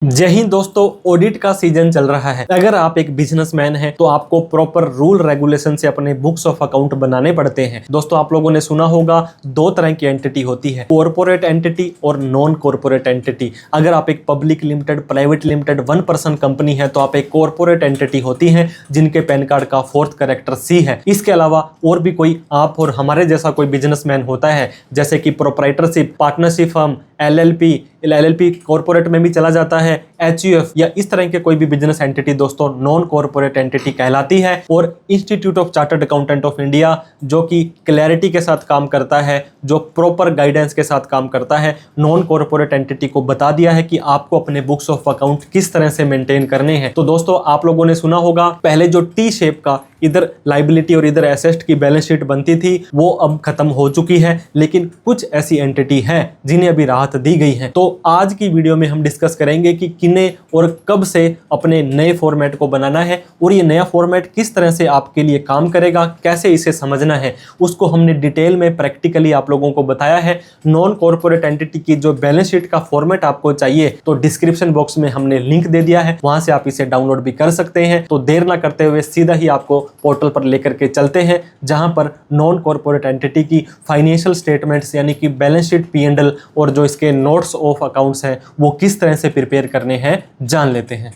जय हिंद दोस्तों, ऑडिट का सीजन चल रहा है। अगर आप एक बिजनेसमैन हैं तो आपको प्रॉपर रूल रेगुलेशन से अपने बुक्स ऑफ अकाउंट बनाने पड़ते हैं। दोस्तों, आप लोगों ने सुना होगा दो तरह की एंटिटी होती है, कॉर्पोरेट एंटिटी और नॉन कॉर्पोरेट एंटिटी। अगर आप एक public limited, private limited, 1 person company है तो आप एक कॉर्पोरेट एंटिटी होती है जिनके पैन कार्ड का 4th कैरेक्टर C है। इसके अलावा और भी कोई आप और हमारे जैसा कोई बिजनेसमैन होता है, जैसे कि proprietorship, partnership firm, LLP corporate में भी चला जाता है, HUF या इस तरह के कोई भी बिजनेस एंटिटी दोस्तों नॉन कॉर्पोरेट एंटिटी कहलाती है। और institute of chartered accountant of India जो कि क्लैरिटी के साथ काम करता है, जो प्रॉपर गाइडेंस के साथ काम करता है, नॉन कॉर्पोरेट एंटिटी को बता दिया है कि आपको अपने बुक्स ऑफ अकाउंट किस तरह से मेंटेन करने हैं। तो दोस्तों, आप लोगों ने सुना होगा पहले जो टी शेप का इधर लाइबिलिटी और इधर एसेट की बैलेंस शीट बनती थी वो अब खत्म हो चुकी है, लेकिन कुछ ऐसी एंटिटी हैं जिन्हें अभी राहत दी गई है। तो आज की वीडियो में हम डिस्कस करेंगे कि किन्हें और कब से अपने नए फॉर्मेट को बनाना है और ये नया फॉर्मेट किस तरह से आपके लिए काम करेगा, कैसे इसे समझना है, उसको हमने डिटेल में प्रैक्टिकली आप लोगों को बताया है। नॉन कॉर्पोरेट एंटिटी की जो बैलेंस शीट का फॉर्मेट आपको चाहिए तो डिस्क्रिप्शन बॉक्स में हमने लिंक दे दिया है, वहां से आप इसे डाउनलोड भी कर सकते हैं। तो देर ना करते हुए सीधा ही आपको पोर्टल पर लेकर के चलते हैं, जहां पर नॉन कॉर्पोरेट एंटिटी की फाइनेंशियल स्टेटमेंट्स यानी कि बैलेंस शीट, P&L और जो इसके नोट्स ऑफ अकाउंट्स हैं वो किस तरह से प्रिपेयर करने हैं जान लेते हैं।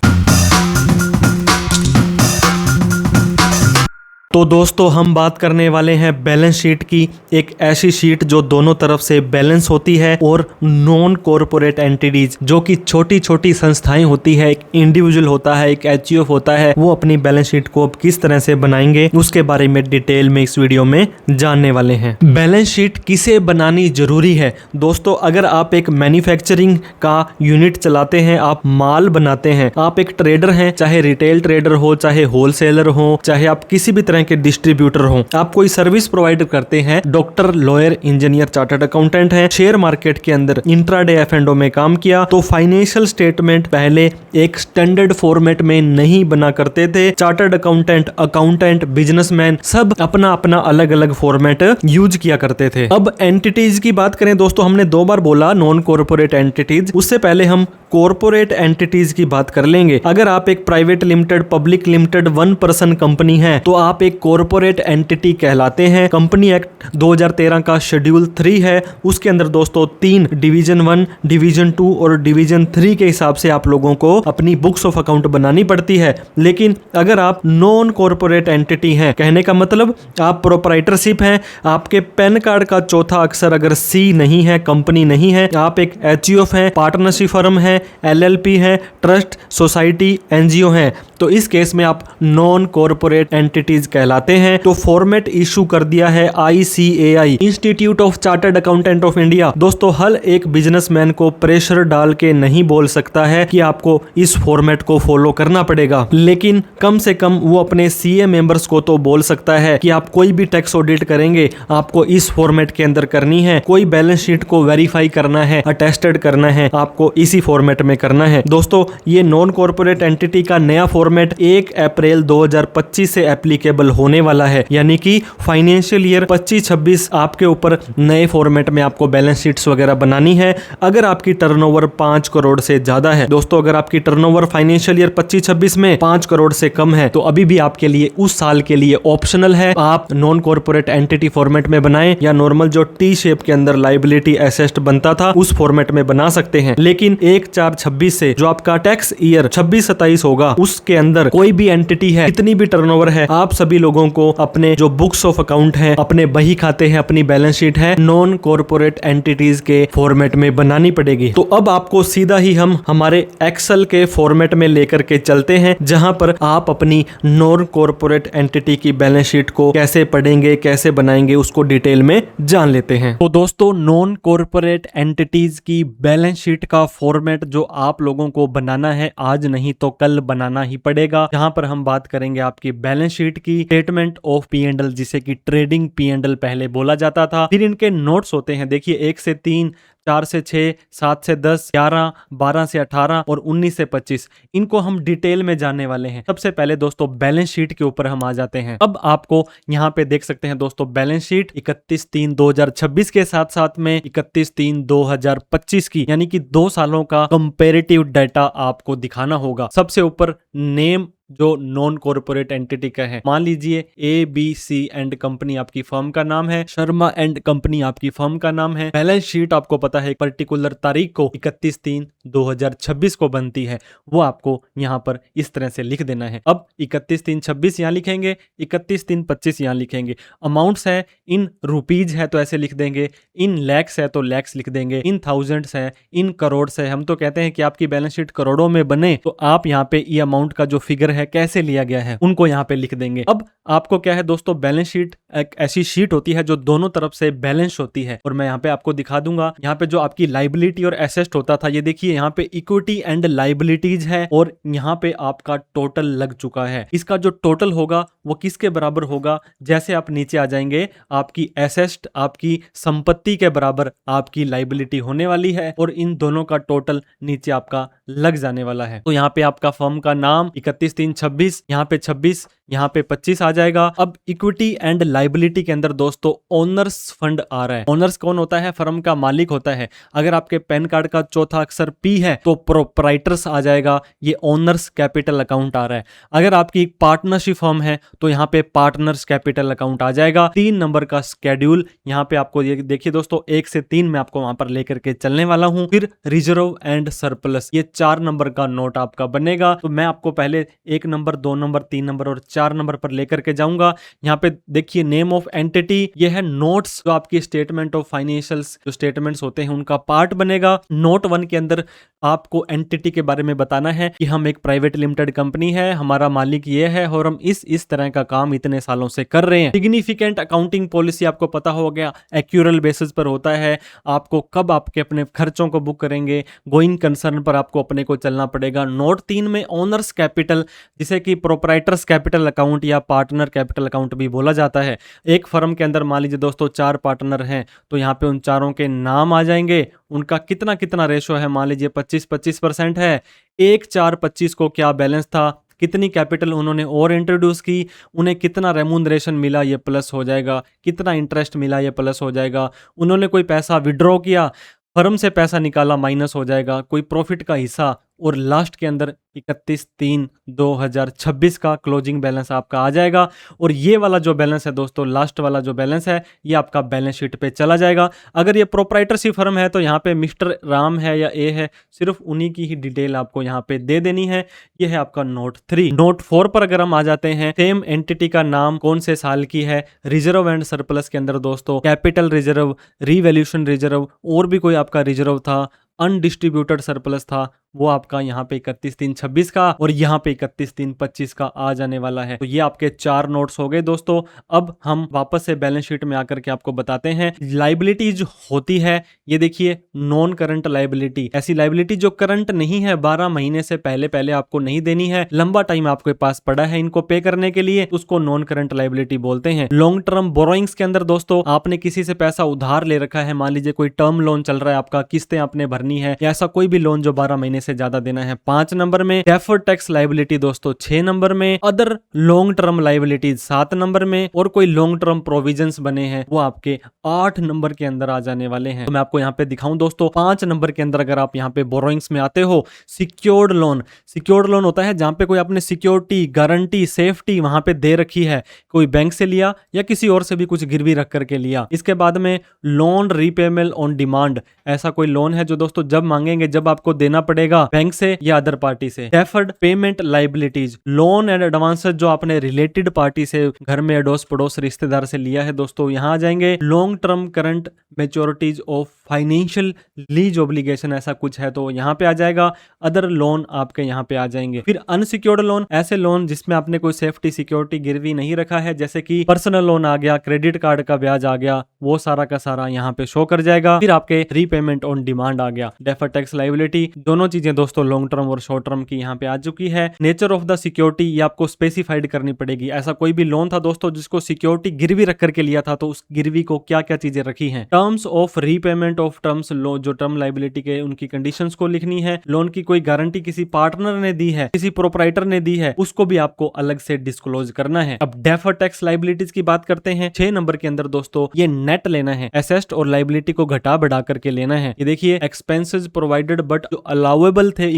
तो दोस्तों, हम बात करने वाले हैं बैलेंस शीट की, एक ऐसी शीट जो दोनों तरफ से बैलेंस होती है। और नॉन कॉर्पोरेट एंटिटीज जो कि छोटी छोटी संस्थाएं होती है, एक इंडिविजुअल होता है, एक HUF होता है, वो अपनी बैलेंस शीट को अब किस तरह से बनाएंगे उसके बारे में डिटेल में इस वीडियो में जानने वाले हैं। बैलेंस शीट किसे बनानी जरूरी है? दोस्तों, अगर आप एक मैन्युफैक्चरिंग का यूनिट चलाते हैं, आप माल बनाते हैं, आप एक ट्रेडर हैं, चाहे रिटेल ट्रेडर हो, चाहे होलसेलर हो, चाहे आप किसी भी तरह के डिस्ट्रीब्यूटर हो, आप कोई सर्विस प्रोवाइड करते हैं, doctor, lawyer, engineer, chartered accountant हैं, शेयर मार्केट के अंदर इंट्राडे F&O में काम किया, तो फाइनेंशियल स्टेटमेंट पहले एक स्टैंडर्ड फॉर्मेट में नहीं बना करते थे। चार्टर्ड अकाउंटेंट, बिजनेसमैन सब अपना अपना अलग अलग फॉर्मेट यूज किया करते थे। अब एंटिटीज की बात करें दोस्तों, हमने 2 बार बोला नॉन कॉर्पोरेट एंटिटीज, उससे पहले हम कॉर्पोरेट एंटिटीज की बात कर लेंगे। अगर आप एक private limited, public limited, 1 person company है तो आप एक कॉर्पोरेट एंटिटी कहलाते हैं। कंपनी एक्ट 2013 का शेड्यूल 3 है, उसके अंदर दोस्तों 3 डिवीजन 1, डिवीजन 2 और डिवीजन 3 के हिसाब से आप लोगों को अपनी बुक्स ऑफ अकाउंट बनानी पड़ती है। लेकिन अगर आप नॉन कॉर्पोरेट एंटिटी हैं, कहने का मतलब आप प्रोप्राइटरशिप हैं, आपके पैन कार्ड का चौथा अक्षर अगर C नहीं है, कंपनी नहीं है, आप एक HUF है, पार्टनरशिप फर्म है, LLP है, ट्रस्ट, सोसाइटी, NGO है, तो इस केस में आप नॉन कॉर्पोरेट एंटिटीज कहलाते हैं। तो फॉर्मेट इशू कर दिया है ICAI, institute of chartered accountant of India. दोस्तों, हर एक बिजनेसमैन को प्रेशर डाल के नहीं बोल सकता है कि आपको इस फॉर्मेट को फॉलो करना पड़ेगा, लेकिन कम से कम वो अपने CA मेंबर्स को तो बोल सकता है कि आप कोई भी टैक्स ऑडिट करेंगे आपको इस फॉर्मेट के अंदर करनी है, कोई बैलेंस शीट को वेरीफाई करना है, अटेस्टेड करना है, आपको इसी फॉर्मेट में करना है। दोस्तों, ये नॉन कॉर्पोरेट एंटिटी का नया फॉर्मेट 1 अप्रैल 2025 से एप्लीकेबल होने वाला है, यानी कि फाइनेंशियल ईयर 25-26 आपके ऊपर नए फॉर्मेट में आपको बैलेंस शीट्स वगैरह बनानी है। अगर आपकी टर्नओवर 5 करोड़ से ज्यादा है, दोस्तों अगर आपकी टर्नओवर फाइनेंशियल ईयर 25-26 में 5 करोड़ से कम है तो अभी भी आपके लिए उस साल के लिए ऑप्शनल है, आप नॉन कॉर्पोरेट एंटिटी फॉर्मेट में बनाएं या नॉर्मल जो टी शेप के अंदर लाइबिलिटी एसेट बनता था उस फॉर्मेट में बना सकते हैं। लेकिन 1/4/26 से जो आपका टैक्स ईयर 26-27 होगा उसके अंदर कोई भी एंटिटी है, कितनी भी टर्नओवर है, आप सभी लोगों को अपने जो बुक्स ऑफ अकाउंट है, अपने बही खाते हैं, अपनी बैलेंस शीट है, नॉन कॉर्पोरेट एंटिटीज के फॉर्मेट में बनानी पड़ेगी। तो अब आपको सीधा ही हम हमारे एक्सेल के फॉर्मेट में लेकर के चलते हैं, जहां पर आप अपनी नॉन कॉर्पोरेट एंटिटी की बैलेंस शीट को कैसे पढ़ेंगे, कैसे बनाएंगे उसको डिटेल में जान लेते हैं। तो दोस्तों, नॉन कॉर्पोरेट एंटिटीज की बैलेंस शीट का फॉर्मेट जो आप लोगों को बनाना है, आज नहीं तो कल बनाना ही पड़ेगा, जहां पर हम बात करेंगे आपकी बैलेंस शीट की, स्टेटमेंट ऑफ P&L जिसे कि ट्रेडिंग P&L पहले बोला जाता था, फिर इनके नोट्स होते हैं, देखिए 1 से 3 4 से 6, 7 से 10, 11, 12 से 18 और 19 से 25, इनको हम डिटेल में जानने वाले हैं। सबसे पहले दोस्तों बैलेंस शीट के ऊपर हम आ जाते हैं। अब आपको यहाँ पे देख सकते हैं दोस्तों बैलेंस शीट 31/3/2026 के साथ साथ में 31/3/2025 की, यानी कि 2 सालों का कंपेरेटिव डाटा आपको दिखाना होगा। सबसे ऊपर नेम जो नॉन कॉर्पोरेट एंटिटी का है, मान लीजिए ABC एंड कंपनी आपकी फर्म का नाम है, शर्मा एंड कंपनी आपकी फर्म का नाम है। बैलेंस शीट आपको पता है पर्टिकुलर तारीख को 31/3/2026 को बनती है, वो आपको यहाँ पर इस तरह से लिख देना है। अब 31/3/26 यहाँ लिखेंगे, 31/3/25 यहाँ लिखेंगे। अमाउंट्स है इन रुपीज है तो ऐसे लिख देंगे, इन लैक्स है तो लैक्स लिख देंगे, इन थाउजेंड्स है, इन करोड़ है। हम तो कहते हैं कि आपकी बैलेंस शीट करोड़ों में बने तो आप यहाँ पे ये अमाउंट का जो फिगर है कैसे लिया गया है उनको यहाँ पे लिख देंगे। अब आपको क्या है दोस्तों, बैलेंस शीट एक ऐसी शीट होती है जो दोनों तरफ से बैलेंस होती है, और मैं यहाँ पे आपको दिखा दूंगा। यहाँ पे जो आपकी लाइबिलिटी और एसेट होता था, ये देखिए यहाँ पे इक्विटी एंड लाइबिलिटीज है और यहाँ पे आपका टोटल लग चुका है। इसका जो टोटल होगा वो किसके बराबर होगा, जैसे आप नीचे आ जाएंगे आपकी एसेट आपकी संपत्ति के बराबर आपकी लाइबिलिटी होने वाली है और इन दोनों का टोटल नीचे आपका लग जाने वाला है। तो यहाँ पे आपका फर्म का नाम 31/3/26, यहाँ पे 26, यहाँ पे 25 आ जाएगा। अब इक्विटी एंड लाइबिलिटी के अंदर दोस्तों ओनर्स फंड आ रहा है। ओनर्स कौन होता है, फर्म का मालिक होता है। अगर आपके पैन कार्ड का चौथा अक्षर P है तो प्रोप्राइटर्स आ जाएगा, ये ओनर्स कैपिटल अकाउंट आ रहा है। अगर आपकी एक पार्टनरशिप फर्म है तो यहाँ पे पार्टनर्स कैपिटल अकाउंट आ जाएगा। 3 नंबर का स्केड्यूल यहाँ पे आपको ये देखिए दोस्तों 1 से 3 में आपको वहां पर लेकर के चलने वाला हूं। फिर रिजर्व एंड सरप्लस, ये 4 नंबर का नोट आपका बनेगा। तो मैं आपको पहले 1 नंबर 2 नंबर 3 नंबर और 4 नंबर पर लेकर के जाऊंगा। यहाँ पे देखिए नेम ऑफ एंटिटी, ये है नोट्स, जो आपकी स्टेटमेंट ऑफ फाइनेंशियल्स जो स्टेटमेंट्स होते हैं उनका पार्ट बनेगा। नोट 1 के अंदर आपको एंटिटी के बारे में बताना है कि हम एक प्राइवेट लिमिटेड कंपनी है, हमारा मालिक ये है और हम इस तरह का काम इतने सालों से कर रहे हैं। सिग्निफिकेंट अकाउंटिंग पॉलिसी आपको पता हो गया, एक्यूरल बेसिस पर होता है। आपको कब आपके अपने खर्चों को बुक करेंगे, गोइंग कंसर्न पर आपको अपने को चलना पड़ेगा। नोट 3 में ओनर्स कैपिटल, जिसे कि प्रोप्राइटर्स कैपिटल अकाउंट या पार्टनर कैपिटल अकाउंट भी बोला जाता है। एक फर्म के अंदर मान लीजिए दोस्तों 4 पार्टनर हैं तो यहाँ पे उन चारों के नाम आ जाएंगे, उनका कितना कितना रेशो है, मान लीजिए 25% है। 1/4/25 को क्या बैलेंस था, कितनी कैपिटल उन्होंने और इंट्रोड्यूस की, उन्हें कितना रेम्यूनरेशन मिला ये प्लस हो जाएगा, कितना इंटरेस्ट मिला ये प्लस हो जाएगा, उन्होंने कोई पैसा विड्रॉ किया, फर्म से पैसा निकाला माइनस हो जाएगा, कोई प्रॉफिट का हिस्सा, और लास्ट के अंदर 31/3/2026 का क्लोजिंग बैलेंस आपका आ जाएगा। और ये वाला जो बैलेंस है दोस्तों, लास्ट वाला जो बैलेंस है, ये आपका बैलेंस शीट पे चला जाएगा। अगर ये प्रोप्राइटरशिप फर्म है तो यहाँ पे मिस्टर राम है या ए है, सिर्फ उन्हीं की ही डिटेल आपको यहाँ पे दे देनी है। ये है आपका नोट 3। नोट 4 पर अगर हम आ जाते हैं, सेम एंटिटी का नाम, कौन से साल की है, रिजर्व एंड सरप्लस के अंदर दोस्तों कैपिटल रिजर्व, रिवैल्यूएशन रिजर्व और भी कोई आपका रिजर्व था, अनडिस्ट्रीब्यूटेड सरप्लस था, वो आपका यहाँ पे 31/3/26 का और यहाँ पे 31/3/25 का आ जाने वाला है। तो ये आपके 4 नोट्स हो गए दोस्तों। अब हम वापस से बैलेंस शीट में आकर के आपको बताते हैं लाइबिलिटीज होती है। ये देखिए नॉन करंट लाइबिलिटी, ऐसी लाइबिलिटी जो करंट नहीं है, 12 महीने से पहले आपको नहीं देनी है, लंबा टाइम आपके पास पड़ा है इनको पे करने के लिए, उसको नॉन करंट लाइबिलिटी बोलते हैं। लॉन्ग टर्म बोरोइंग्स के अंदर दोस्तों आपने किसी से पैसा उधार ले रखा है, मान लीजिए कोई टर्म लोन चल रहा है आपका, किस्तें आपने भरनी है, या ऐसा कोई भी लोन जो 12 महीने से ज्यादा देना है, 5 नंबर में। डेफर्ड टैक्स लाइबिलिटी दोस्तों 6 नंबर में। Other long term liabilities 7 number में। और कोई लॉन्ग टर्म प्रोविजंस बने हैं वो आपके 8 नंबर के अंदर आ जाने वाले हैं। तो मैं आपको यहाँ पे दिखाऊं दोस्तों, 5 नंबर के अंदर अगर आप यहाँ पे बोरोइंग्स में आते हो, सिक्योर्ड लोन। सिक्योर्ड लोन होता है जहां पे कोई आपने सिक्योरिटी, गारंटी, सेफ्टी वहां पे दे रखी है, कोई बैंक से लिया या किसी और से भी कुछ गिरवी रख करके लिया। इसके बाद में लोन रीपेमेंट ऑन डिमांड, ऐसा कोई लोन है जो दोस्तों जब मांगेंगे जब आपको देना पड़ेगा, बैंक से या अदर पार्टी से। Deferred payment liabilities, loan and advances जो आपने रिलेटेड पार्टी से, घर में अड़ोस पड़ोस रिश्तेदार से लिया है दोस्तों, यहां आ जाएंगे। Long term current मैच्योरिटीज of financial lease obligation, ऐसा कुछ है तो यहाँ पे आ जाएगा। अदर लोन आपके यहाँ पे आ जाएंगे। फिर अनसिक्योर्ड लोन, ऐसे लोन जिसमें आपने कोई सेफ्टी सिक्योरिटी गिरवी नहीं रखा है, जैसे कि पर्सनल लोन आ गया, क्रेडिट कार्ड का ब्याज आ गया, वो सारा का सारा यहाँ पे शो कर जाएगा। फिर आपके रीपेमेंट ऑन डिमांड आ गया। डेफर्ड टैक्स लाइबिलिटी, दोनों चीजें दोस्तों लॉन्ग टर्म और शॉर्ट टर्म की यहाँ पे आ चुकी है। नेचर ऑफ द सिक्योरिटी ये आपको स्पेसिफाइड करनी पड़ेगी। ऐसा कोई भी लोन था दोस्तों जिसको सिक्योरिटी गिरवी रख करके लिया था, तो उस गिरवी को क्या क्या चीजें रखी हैं। Terms of repayment of terms loan, जो टर्म लाइबिलिटी के उनकी कंडीशंस को लिखनी है। लोन की कोई गारंटी किसी पार्टनर ने दी है, किसी प्रोपराइटर ने दी है, उसको भी आपको अलग से डिस्क्लोज करना है। अब डेफर टैक्स लाइबिलिटीज की बात करते हैं। 6 नंबर के अंदर दोस्तों ये नेट लेना है, एसेस्ट और लाइबिलिटी को घटा बढ़ा करके लेना है। ये देखिए एक्सपेंसेस प्रोवाइडेड बट जो अलाउेबल थे,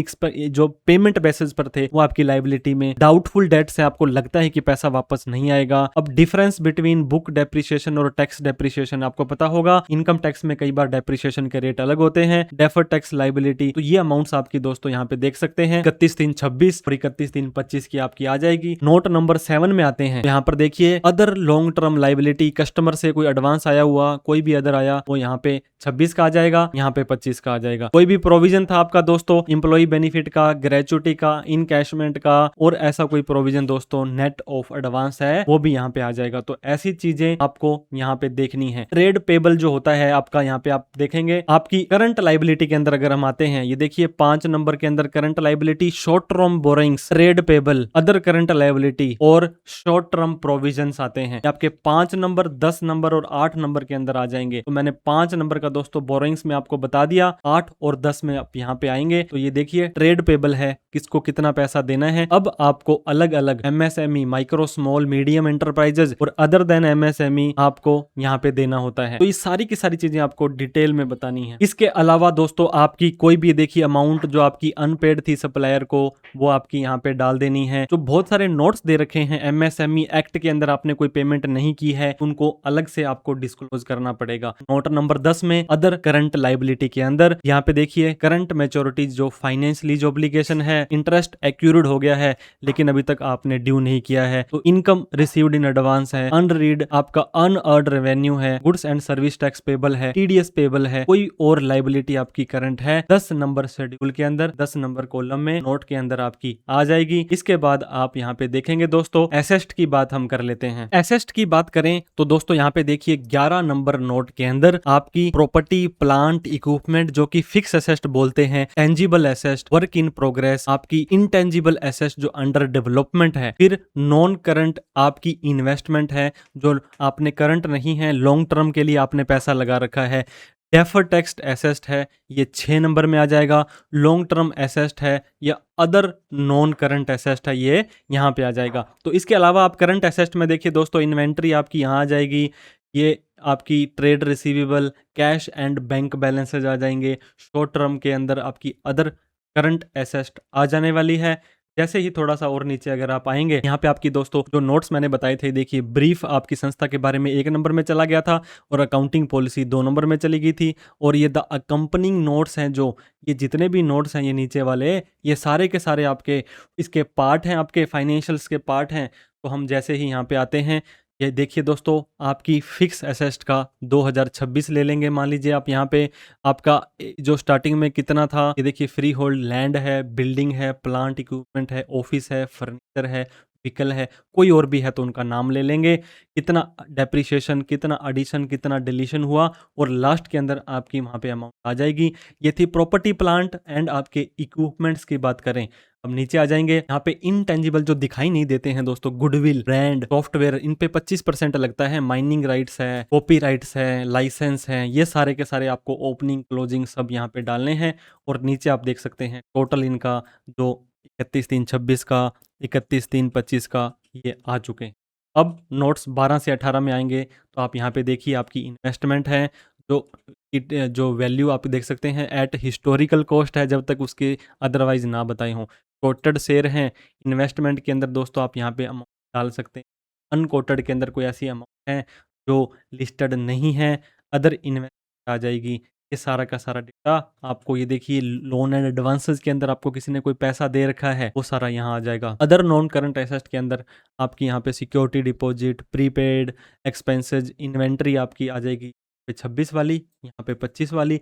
जो पेमेंट बेसिस पर थे, वो आपकी लाइबिलिटी में। डाउटफुल डेट से आपको लगता है कि पैसा वापस नहीं आएगा। अब डिफरेंस बिटवीन बुक डेप्रिसिएशन और टैक्स डेप्रिसिएशन आपको पता होगा, इनकम टैक्स में कई बार डेप्रिसिएशन के रेट अलग होते हैं। डेफर टैक्स लाइबिलिटी, तो ये अमाउंट्स आपकी दोस्तों यहाँ पे देख सकते हैं। 31/3/26 और 31/3/25 की आपकी आ जाएगी। नोट नंबर 7 में आते हैं। यहाँ पर देखिए other long term liability, customer से कोई एडवांस आया हुआ, कोई भी अदर आया, वो यहाँ पे 26 का आ जाएगा, यहाँ पे 25 का आ जाएगा। कोई भी प्रोविजन था आपका दोस्तों एम्प्लॉय बेनिफिट का, ग्रेचुटी का, इनकैशमेंट का, और ऐसा कोई प्रोविजन दोस्तों नेट ऑफ एडवांस है, वो भी यहाँ पे आ जाएगा। तो ऐसी चीजें आपको यहाँ पे देखनी है। ट्रेड पेबल जो होता है आपका, यहाँ पे आप देखेंगे आपकी करंट लाइबिलिटी के अंदर अगर हम आते हैं, ये देखिए 5 नंबर के अंदर current liability, short term borrowings, trade payable, other current liability और शॉर्ट टर्म प्रोविजंस आते हैं। आपके 5 नंबर, 10 नंबर और 8 नंबर के अंदर आ जाएंगे। तो मैंने 5 नंबर का दोस्तों बोरिंग्स में आपको बता दिया, 8 और 10 में आप यहाँ पे आएंगे। तो ये देखिए ट्रेड पेबल है, किसको कितना पैसा देना है। अब आपको अलग अलग MSME, micro small medium enterprises और अदर देन एमएसएमई आपको यहाँ पे देना होता है। तो ये सारी की सारी चीजें आपको डिटेल में बतानी है। इसके अलावा दोस्तों आपकी कोई भी देखिए अमाउंट जो आपकी अनपेड थी सप्लायर को, वो आपकी यहाँ पे डाल देनी है। जो बहुत सारे नोट्स दे रखे हैं एमएसएमई एक्ट के अंदर, आपने कोई पेमेंट नहीं की है, उनको अलग से आपको डिस्क्लोज करना पड़ेगा। नोट नंबर 10 में अदर करंट लाइबिलिटी के अंदर यहाँ पे देखिए करंट मैच्योरिटीज, जो फाइनेंस लीज ऑब्लिगेशन है, इंटरेस्ट एक्यूर्ड हो गया है लेकिन अभी तक आपने ड्यू नहीं किया है, तो इनकम रिसीव्ड इन एडवांस है, अनरीड आपका अनअर्न्ड रेवेन्यू है, goods and service tax payable है, टीडीएस पेबल है, कोई और लाइबिलिटी आपकी करंट है। 10 नंबर शेड्यूल के अंदर 10 नंबर कॉलम में नोट के अंदर आपकी आ जाएगी। इसके बाद आप यहाँ पे देखेंगे दोस्तों एसेस्ट की बात हम कर लेते हैं। एसेस्ट की बात करें तो दोस्तों यहाँ पे देखिए 11 नंबर नोट के अंदर आपकी प्रॉपर्टी, प्लांट, इक्विपमेंट जो कि फिक्स एसेस्ट बोलते हैं, tangible asset, work in progress, आपकी इंटेंजिबल एसेस्ट जो अंडर डेवलपमेंट है, फिर नॉन करंट आपकी इन्वेस्टमेंट है जो आपने करंट नहीं है, लॉन्ग टर्म के लिए आपने पैसा लगा रखा है, डेफर टैक्स एसेस्ट है, ये 6 नंबर में आ जाएगा। लॉन्ग टर्म एसेस्ट है या अदर नॉन करंट एसेस्ट है, ये यहाँ पे आ जाएगा। तो इसके अलावा आप करंट एसेस्ट में देखिए दोस्तों इन्वेंट्री आपकी यहाँ आ जाएगी, ये आपकी trade receivable, cash and bank balances आ जाएंगे। शॉर्ट टर्म के अंदर आपकी अदर करंट एसेस्ट आ जाने वाली है। जैसे ही थोड़ा सा और नीचे अगर आप आएंगे, यहाँ पे आपकी दोस्तों जो नोट्स मैंने बताए थे, देखिए ब्रीफ आपकी संस्था के बारे में 1 नंबर में चला गया था और अकाउंटिंग पॉलिसी 2 नंबर में चली गई थी। और ये द अकम्पनिंग नोट्स हैं, जो ये जितने भी नोट्स हैं ये नीचे वाले, ये सारे के सारे आपके इसके पार्ट हैं, आपके फाइनेंशियल्स के पार्ट हैं। तो हम जैसे ही यहाँ पे आते हैं, ये देखिए दोस्तों आपकी फिक्स एसेस्ट का 2026 ले लेंगे। मान लीजिए आप यहाँ पे आपका जो स्टार्टिंग में कितना था, ये देखिए फ्री होल्ड लैंड है, बिल्डिंग है, प्लांट इक्विपमेंट है, ऑफिस है, फर्नीचर है, व्हीकल है, कोई और भी है तो उनका नाम ले लेंगे, कितना डेप्रिसिएशन, कितना एडिशन, कितना डिलीशन हुआ, और लास्ट के अंदर आपकी वहाँ पे अमाउंट आ जाएगी। ये थी प्रॉपर्टी, प्लांट एंड आपके इक्विपमेंट्स की बात करें। अब नीचे आ जाएंगे, यहाँ पे इनटेंजिबल जो दिखाई नहीं देते हैं दोस्तों, गुडविल, ब्रांड, सॉफ्टवेयर, इन पे 25% लगता है। माइनिंग राइट्स है, कॉपी राइट्स है, लाइसेंस है, ये सारे के सारे आपको ओपनिंग, क्लोजिंग सब यहाँ पे डालने हैं। और नीचे आप देख सकते हैं टोटल इनका जो 31/3/26 का, 31/3/25 का ये आ चुके हैं। अब नोट्स 12 से 18 में आएंगे तो आप यहाँ पे देखिए आपकी इन्वेस्टमेंट है, जो वैल्यू आप देख सकते हैं एट हिस्टोरिकल कॉस्ट है, जब तक उसके अदरवाइज ना बताए हों। कोटेड शेयर हैं इन्वेस्टमेंट के अंदर दोस्तों, आप यहाँ पे अमाउंट डाल सकते हैं। अनकोटेड के अंदर कोई ऐसी अमाउंट है जो लिस्टेड नहीं है, अदर इन्वेस्टमेंट आ जाएगी। ये सारा का सारा डेटा आपको, ये देखिए लोन एंड एडवांसेस के अंदर आपको किसी ने कोई पैसा दे रखा है, वो सारा यहाँ आ जाएगा। अदर नॉन करंट एसेट के अंदर आपकी यहाँ पे security deposit, prepaid expenses, inventory आपकी आ जाएगी 26 वाली, यहाँ पे 25 वाली।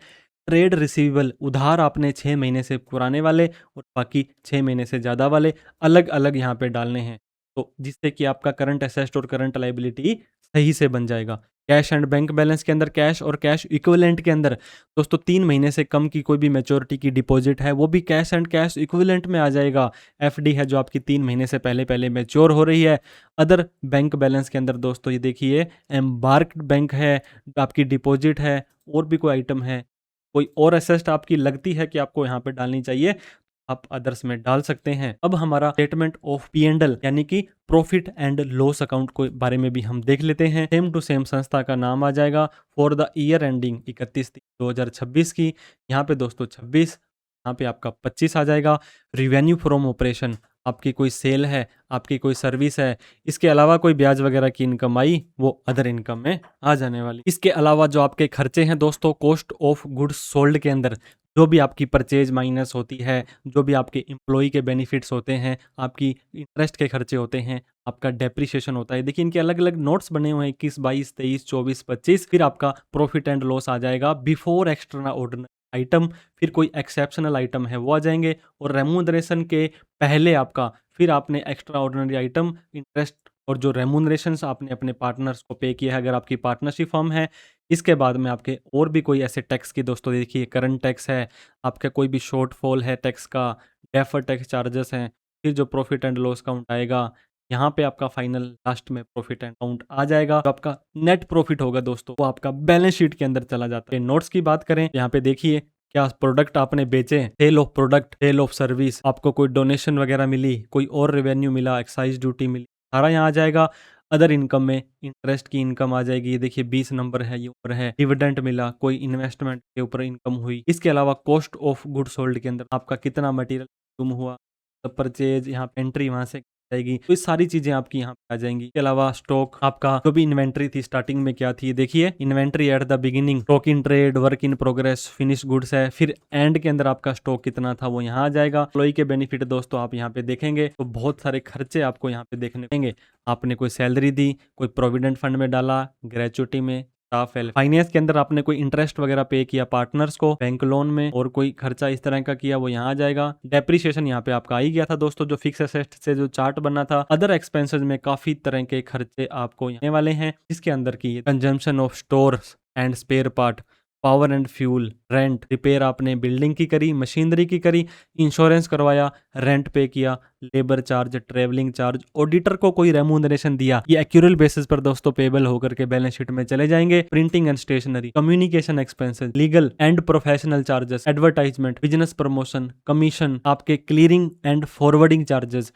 ट्रेड रिसीवेबल, उधार आपने 6 महीने से पुराने वाले और बाकी 6 महीने से ज़्यादा वाले अलग अलग यहाँ पे डालने हैं, तो जिससे कि आपका करंट एसेट और करंट लाइबिलिटी सही से बन जाएगा। कैश एंड बैंक बैलेंस के अंदर कैश और कैश इक्विवेलेंट के अंदर दोस्तों 3 महीने से कम की कोई भी मैच्योरिटी की डिपॉजिट है वो भी कैश एंड कैश इक्विवेलेंट में आ जाएगा। एफडी है जो आपकी 3 महीने से पहले पहले मैच्योर हो रही है। अदर बैंक बैलेंस के अंदर दोस्तों ये देखिए एम्बार्क्ड बैंक है, आपकी डिपॉजिट है, और भी कोई आइटम है, कोई और एसेट आपकी लगती है कि आपको यहाँ पे डालनी चाहिए, आप अदर्स में डाल सकते हैं। अब हमारा स्टेटमेंट ऑफ P&L यानी कि प्रॉफिट एंड लॉस अकाउंट को बारे में भी हम देख लेते हैं। सेम टू सेम संस्था का नाम आ जाएगा फॉर द ईयर एंडिंग 31/3/2026 की। यहाँ पे दोस्तों 26, यहाँ पे आपका 25 आ जाएगा। रिवेन्यू फ्रॉम ऑपरेशन, आपकी कोई सेल है, आपकी कोई सर्विस है, इसके अलावा कोई ब्याज वगैरह की इनकम आई, वो अदर इनकम में आ जाने वाली। इसके अलावा जो आपके खर्चे हैं दोस्तों कॉस्ट ऑफ गुड्स सोल्ड के अंदर, जो भी आपकी परचेज माइनस होती है, जो भी आपके एम्प्लॉई के बेनिफिट्स होते हैं, आपकी इंटरेस्ट के खर्चे होते हैं, आपका डेप्रिसिएशन होता है। देखिए इनके अलग अलग नोट्स बने हुए हैं 21, 22, 23, 24, 25। फिर आपका प्रॉफिट एंड लॉस आ जाएगा बिफोर एक्स्ट्रा ऑर्डिनरी आइटम, फिर कोई एक्सेप्शनल आइटम है वो आ जाएंगे, और रेमूनरेशन के पहले आपका फिर आपने एक्स्ट्रा ऑर्डिनरी आइटम, इंटरेस्ट और जो रेमूनरेशन आपने अपने पार्टनर्स को पे किया है अगर आपकी पार्टनरशिप फर्म है। इसके बाद में आपके और भी कोई ऐसे टैक्स की दोस्तों देखिए करंट टैक्स है, आपका कोई भी शॉर्टफॉल है टैक्स का, डेफर टैक्स चार्जेस हैं, फिर जो प्रॉफिट एंड लॉस काउंट आएगा, यहाँ पे आपका फाइनल लास्ट में प्रॉफिट एंड काउंट आ जाएगा। तो आपका नेट प्रॉफिट होगा दोस्तों वो आपका बैलेंस शीट के अंदर चला जाता है। नोट्स की बात करें यहाँ पे देखिए क्या प्रोडक्ट आपने बेचे, sale of product, sale of service, आपको कोई डोनेशन वगैरह मिली, कोई और रेवेन्यू मिला, एक्साइज ड्यूटी मिली, सारा यहाँ आ जाएगा। अदर इनकम में इंटरेस्ट की इनकम आ जाएगी, ये देखिए 20 नंबर है, ये ऊपर है। डिविडेंड मिला, कोई इन्वेस्टमेंट के ऊपर इनकम हुई। इसके अलावा कॉस्ट ऑफ गुड सोल्ड के अंदर आपका कितना मटेरियल गुम हुआ, परचेज, यहाँ पे एंट्री वहां से जाएगी, तो ये सारी चीजें आपकी यहाँ पे आ जाएंगी। इसके अलावा स्टॉक, आपका जो भी इन्वेंट्री थी स्टार्टिंग में क्या थी, देखिए inventory at the beginning, stock in trade, work in progress, finish goods है, फिर एंड के अंदर आपका स्टॉक कितना था वो यहाँ आ जाएगा। एम्प्लॉई के बेनिफिट दोस्तों आप यहाँ पे देखेंगे तो बहुत सारे खर्चे आपको यहाँ पे देखने मिलेंगे। आपने कोई सैलरी दी, कोई प्रोविडेंट फंड में डाला, ग्रेचुटी में, फाइनेंस के अंदर आपने कोई इंटरेस्ट वगैरह पे किया पार्टनर्स को, बैंक लोन में, और कोई खर्चा इस तरह का किया वो यहाँ आ जाएगा। डेप्रिसिएशन यहाँ पे आपका आ ही गया था दोस्तों जो फिक्स एसेट से जो चार्ट बना था। अदर एक्सपेंसेस में काफी तरह के खर्चे आपको आने वाले हैं, जिसके अंदर की consumption of stores and spare part, power and fuel, rent, repair आपने बिल्डिंग की करी, मशीनरी की करी, इंश्योरेंस करवाया, रेंट पे किया, labour charge, travelling charge, auditor को कोई रेमूनरेशन दिया, ये एक्यूरल बेसिस पर दोस्तों पेबल होकर के बैलेंस शीट में चले जाएंगे। Printing and stationery, communication expenses, legal and professional charges, advertisement, business promotion, commission, आपके clearing and forwarding charges,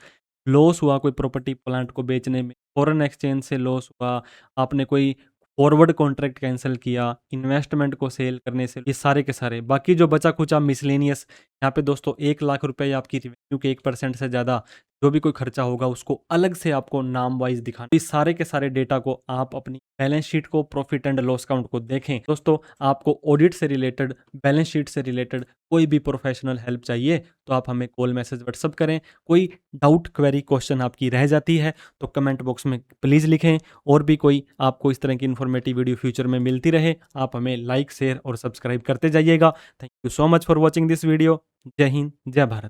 loss हुआ कोई प्रॉपर्टी प्लांट को बेचने में, फॉरेन एक्सचेंज से लॉस हुआ, आपने कोई फॉरवर्ड कॉन्ट्रैक्ट कैंसिल किया, इन्वेस्टमेंट को सेल करने से, ये सारे के सारे। बाकी जो बचा कुचा मिसलेनियस, यहाँ पे दोस्तों 1 लाख रुपए आपकी रिवेन्यू के 1% से ज़्यादा जो भी कोई खर्चा होगा उसको अलग से आपको नाम वाइज दिखाना। इस सारे के सारे डेटा को आप अपनी बैलेंस शीट को, प्रॉफिट एंड लॉस काउंट को देखें। दोस्तों आपको ऑडिट से रिलेटेड, बैलेंस शीट से रिलेटेड कोई भी प्रोफेशनल हेल्प चाहिए तो आप हमें कॉल, मैसेज, व्हाट्सअप करें। कोई डाउट, क्वेरी, क्वेश्चन आपकी रह जाती है तो कमेंट बॉक्स में प्लीज़ लिखें। और भी कोई आपको इस तरह की इन्फॉर्मेटिव वीडियो फ्यूचर में मिलती रहे, आप हमें लाइक, शेयर और सब्सक्राइब करते जाइएगा। Thank you so much for watching this video. जय हिंद, जय भारत।